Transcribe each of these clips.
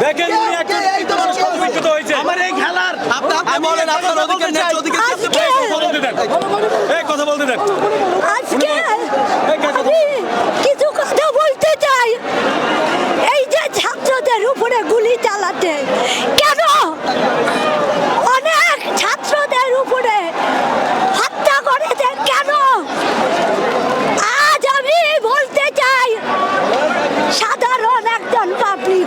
দেখেন উনি একজন মানুষ কত বিক্ষত হয়েছে আমার এই খেলার আপনি বলেন আপনার অধিকার নেই অধিকার কথা বলতে দেন এই কথা বলতে দেন আজকে আমি কিছু কথা বলতে চাই। এই যে ছাত্রদের উপরে গুলি চালাতে কেন, অনেক ছাত্রদের উপরে হত্যা করেছে কেন, আজ আমি বলতে চাই সাধারণ একজন পাবলিক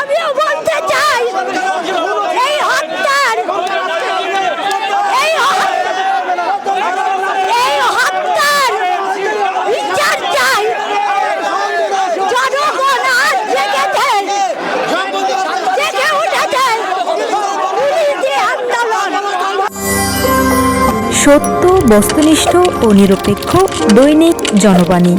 আমিও বলতে চাই এই হত্যার বিচার চাই। জনগণ আজ জেগেছে, জেগে উঠেছে পুলিশি আন্দোলন। সত্য, বস্তুনিষ্ঠ ও নিরপেক্ষ দৈনিক জনবাণী।